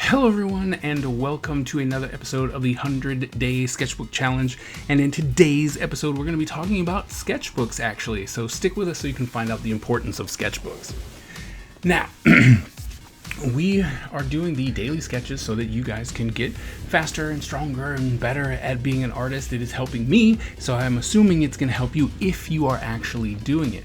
Hello everyone, and welcome to another episode of the 100-Day Sketchbook Challenge. And in today's episode, we're going to be talking about sketchbooks, actually. So stick with us so you can find out the importance of sketchbooks. Now, we are doing the daily sketches so that you guys can get faster and stronger and better at being an artist. It is helping me, so I'm assuming it's going to help you if you are actually doing it.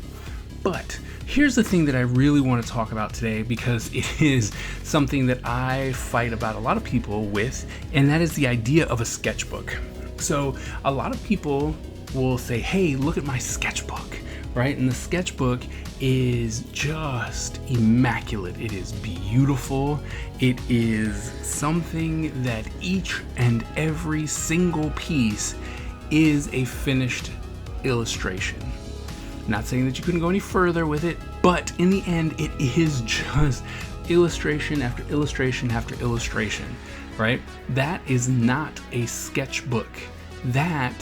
But here's the thing that I really want to talk about today, because it is something that I fight about a lot of people with, and that is the idea of a sketchbook. So a lot of people will say, hey, look at my sketchbook, right? And the sketchbook is just immaculate. It is beautiful. It is something that each and every single piece is a finished illustration. Not saying that you couldn't go any further with it, but in the end, it is just illustration after illustration after illustration, right? That is not a sketchbook. That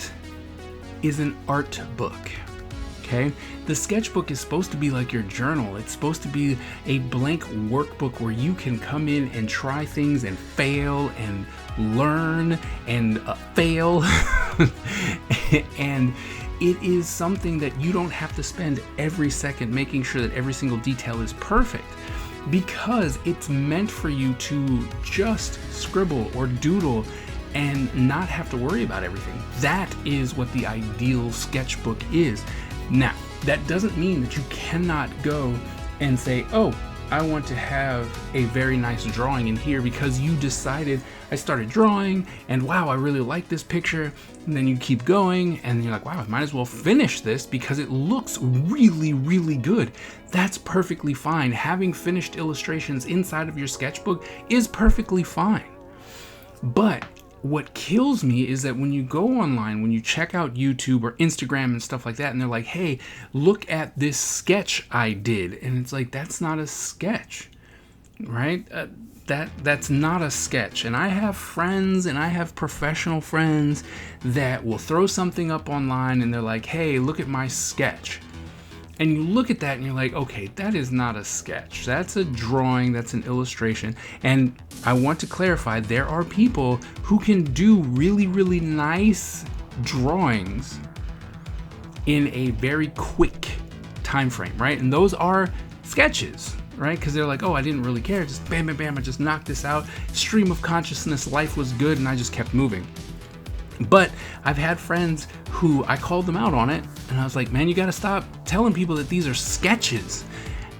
is an art book, okay? The sketchbook is supposed to be like your journal. It's supposed to be a blank workbook where you can come in and try things and fail and learn and fail and it is something that you don't have to spend every second making sure that every single detail is perfect, because it's meant for you to just scribble or doodle and not have to worry about everything. That is what the ideal sketchbook is. Now, that doesn't mean that you cannot go and say, oh, I want to have a very nice drawing in here because you decided, I started drawing and wow, I really like this picture. And then you keep going and you're like, wow, I might as well finish this because it looks really, really good. That's perfectly fine. Having finished illustrations inside of your sketchbook is perfectly fine. But what kills me is that when you go online, when you check out YouTube or Instagram and stuff like that, and they're like, hey, look at this sketch I did. And it's like, that's not a sketch, right? That's not a sketch. And I have friends and I have professional friends that will throw something up online and they're like, hey, look at my sketch. And you look at that and you're like, okay, that is not a sketch. That's a drawing, that's an illustration. And I want to clarify, there are people who can do really, really nice drawings in a very quick time frame, right? And those are sketches, right? Because they're like, oh, I didn't really care. Just bam, bam, bam, I just knocked this out. Stream of consciousness, life was good, and I just kept moving. But I've had friends who I called them out on it, and I was like, man, you gotta stop telling people that these are sketches,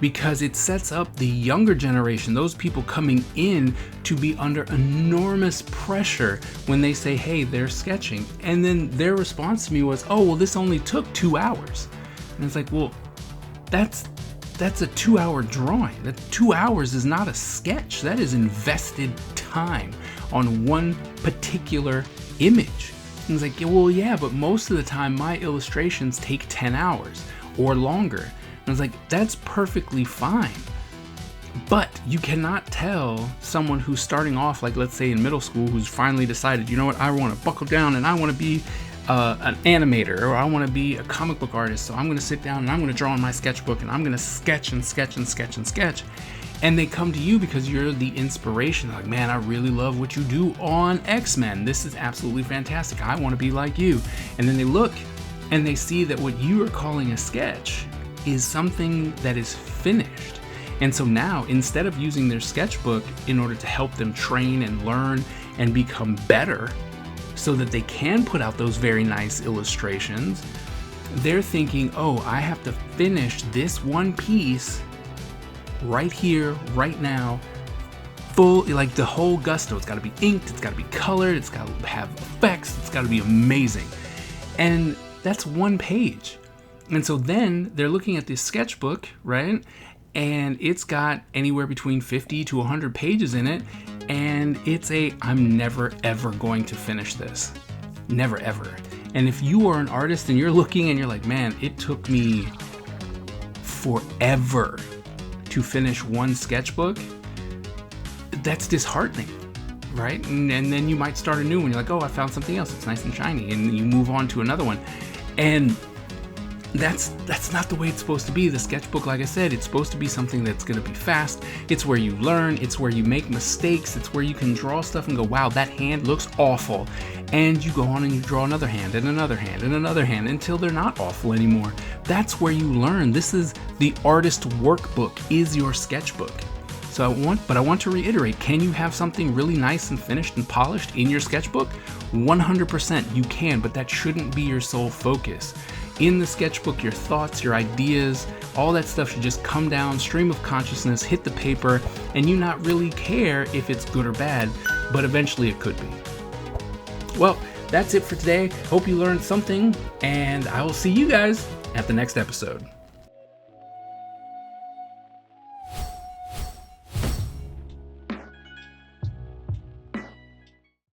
because it sets up the younger generation, those people coming in, to be under enormous pressure when they say, hey, they're sketching. And then their response to me was, oh, well, this only took 2 hours. And it's like, well, that's a 2-hour drawing. That 2 hours is not a sketch. That is invested time on one particular image. And it's like, well, yeah, but most of the time my illustrations take 10 hours or longer. And I was like, that's perfectly fine. But you cannot tell someone who's starting off, like let's say in middle school, who's finally decided, you know what, I want to buckle down and I want to be an animator, or I want to be a comic book artist, so I'm going to sit down and I'm going to draw in my sketchbook and I'm going to sketch and sketch and sketch and sketch. And they come to you because you're the inspiration. They're like, man, I really love what you do on X-Men. This is absolutely fantastic. I want to be like you. And then they look and they see that what you are calling a sketch is something that is finished. And so now, instead of using their sketchbook in order to help them train and learn and become better so that they can put out those very nice illustrations, they're thinking, oh, I have to finish this one piece right here, right now, full, like the whole gusto. It's got to be inked, it's got to be colored, it's got to have effects, it's got to be amazing. And that's one page. And so then they're looking at this sketchbook, right? And it's got anywhere between 50 to 100 pages in it. And it's I'm never, ever going to finish this. Never, ever. And if you are an artist and you're looking and you're like, man, it took me forever to finish one sketchbook, that's disheartening, right? And then you might start a new one. You're like, oh, I found something else. It's nice and shiny. And you move on to another one. And that's not the way it's supposed to be. The sketchbook, like I said, it's supposed to be something that's going to be fast. It's where you learn. It's where you make mistakes. It's where you can draw stuff and go, wow, that hand looks awful. And you go on and you draw another hand and another hand and another hand until they're not awful anymore. That's where you learn. This is the artist workbook, is your sketchbook. So I want to reiterate, can you have something really nice and finished and polished in your sketchbook? 100% you can, but that shouldn't be your sole focus. In the sketchbook, your thoughts, your ideas, all that stuff should just come down, stream of consciousness, hit the paper, and you not really care if it's good or bad, but eventually it could be. Well, that's it for today. Hope you learned something, and I will see you guys at the next episode.